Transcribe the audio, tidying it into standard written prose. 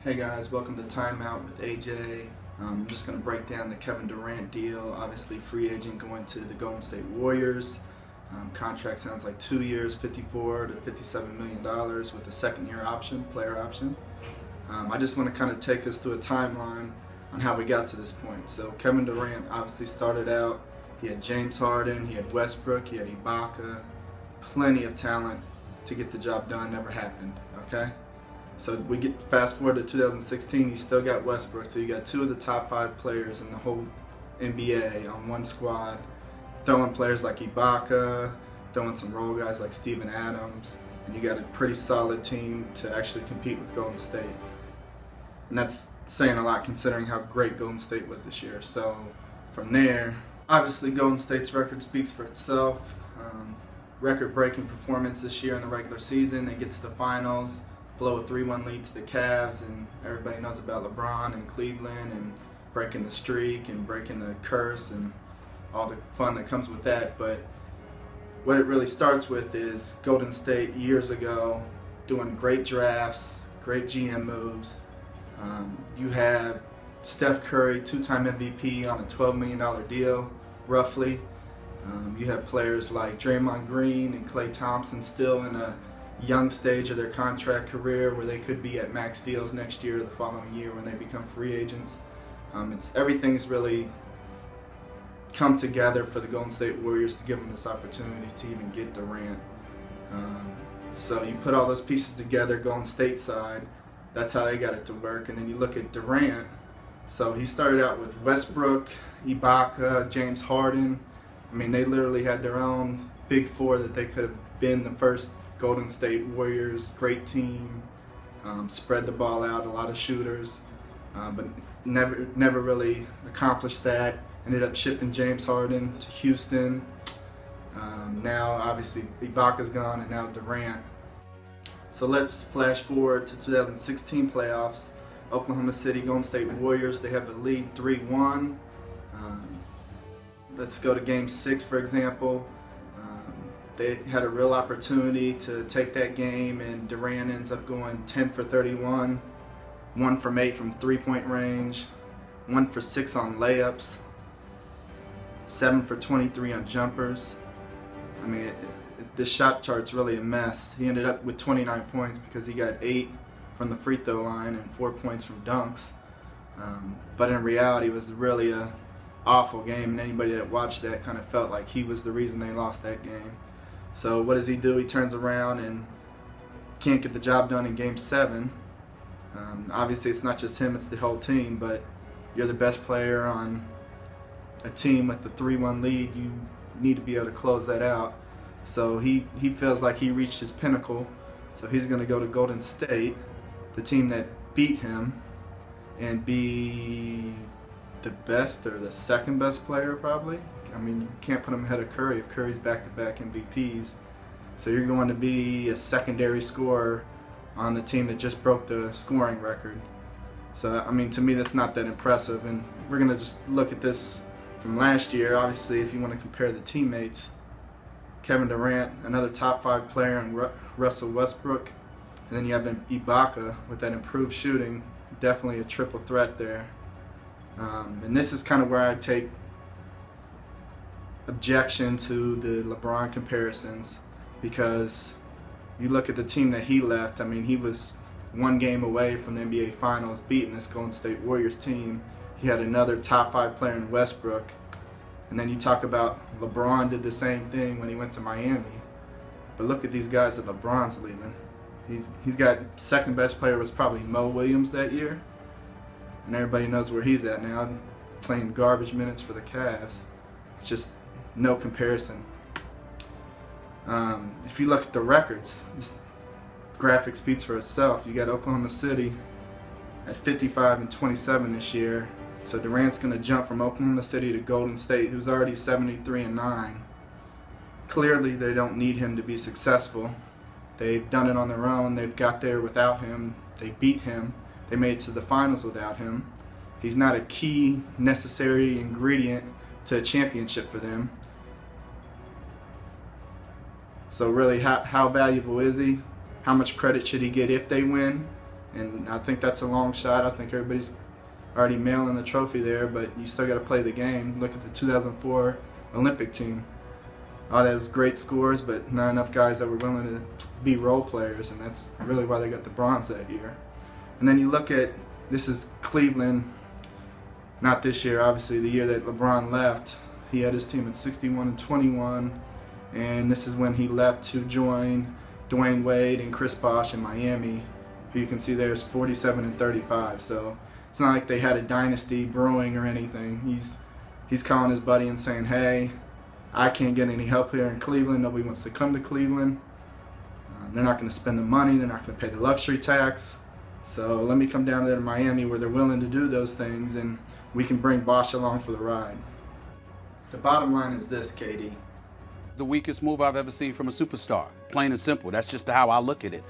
Hey guys, welcome to Timeout with AJ. I'm just going to break down the Kevin Durant deal. Obviously, free agent going to the Golden State Warriors. Contract sounds like 2 years, $54 to $57 million with a second-year option, player option. I just want to kind of take us through a timeline on how we got to this point. So Kevin Durant obviously started out. He had James Harden, he had Westbrook, he had Ibaka, plenty of talent to get the job done. Never happened. Okay. So we get fast forward to 2016. He's still got Westbrook. So you got two of the top 5 players in the whole NBA on one squad, throwing players like Ibaka, throwing some role guys like Steven Adams, and you got a pretty solid team to actually compete with Golden State. And that's saying a lot considering how great Golden State was this year. So from there, obviously Golden State's record speaks for itself. Record-breaking performance this year in the regular season. They get to the finals, blow a 3-1 lead to the Cavs, and everybody knows about LeBron and Cleveland and breaking the streak and breaking the curse and all the fun that comes with that. But what it really starts with is Golden State years ago doing great drafts, great GM moves. You have Steph Curry, 2-time MVP on a $12 million deal, roughly. You have players like Draymond Green and Klay Thompson still in a young stage of their contract career where they could be at max deals next year or the following year when they become free agents. Everything's really come together for the Golden State Warriors to give them this opportunity to even get Durant. So you put all those pieces together, Golden State side, that's how they got it to work. And then you look at Durant. So he started out with Westbrook, Ibaka, James Harden. I mean, they literally had their own big four that they could have been the first Golden State Warriors, great team, spread the ball out, a lot of shooters, but never really accomplished that. Ended up shipping James Harden to Houston. Now, obviously, Ibaka's gone, and now Durant. So let's flash forward to 2016 playoffs. Oklahoma City Golden State Warriors, they have the lead 3-1. Let's go to Game 6, for example. They had a real opportunity to take that game, and Durant ends up going 10 for 31, 1 from 8 from three-point range, 1 for 6 on layups, 7 for 23 on jumpers. I mean, this shot chart's really a mess. He ended up with 29 points because he got 8 from the free throw line and 4 points from dunks. But in reality, it was really a awful game, and anybody that watched that kind of felt like he was the reason they lost that game. So what does he do? He turns around and can't get the job done in Game 7. Obviously, it's not just him, it's the whole team, but you're the best player on a team with the 3-1 lead. You need to be able to close that out. So he feels like he reached his pinnacle, so he's going to go to Golden State, the team that beat him, and be the best or the second best player probably. I mean, you can't put him ahead of Curry if Curry's back-to-back MVPs. So you're going to be a secondary scorer on the team that just broke the scoring record. So, I mean, to me, that's not that impressive. And we're going to just look at this from last year. Obviously, if you want to compare the teammates, Kevin Durant, another top 5 player, and Russell Westbrook. And then you have Ibaka with that improved shooting. Definitely a triple threat there. And this is kind of where I take objection to the LeBron comparisons, because you look at the team that he left. I mean, he was 1 game away from the NBA Finals beating this Golden State Warriors team. He had another top 5 player in Westbrook. And then you talk about LeBron did the same thing when he went to Miami. But look at these guys that LeBron's leaving. He's got second best player was probably Mo Williams that year. And everybody knows where he's at now, playing garbage minutes for the Cavs. It's just no comparison. If you look at the records, this graphic speaks for itself. You got Oklahoma City at 55 and 27 this year. So Durant's going to jump from Oklahoma City to Golden State, who's already 73 and 9. Clearly, they don't need him to be successful. They've done it on their own. They've got there without him. They beat him. They made it to the finals without him. He's not a key, necessary ingredient to a championship for them. So really, how valuable is he? How much credit should he get if they win? And I think that's a long shot. I think everybody's already mailing the trophy there, but you still got to play the game. Look at the 2004 Olympic team. All those great scores, but not enough guys that were willing to be role players, and that's really why they got the bronze that year. And then you look at, this is Cleveland, not this year, obviously, the year that LeBron left. He had his team at 61-21, and this is when he left to join Dwayne Wade and Chris Bosh in Miami, who you can see there's 47-35. So it's not like they had a dynasty brewing or anything. He's calling his buddy and saying, hey, I can't get any help here in Cleveland. Nobody wants to come to Cleveland. They're not going to spend the money. They're not going to pay the luxury tax. So let me come down there to Miami where they're willing to do those things, and we can bring Bosh along for the ride. The bottom line is this, KD. The weakest move I've ever seen from a superstar. Plain and simple. That's just how I look at it.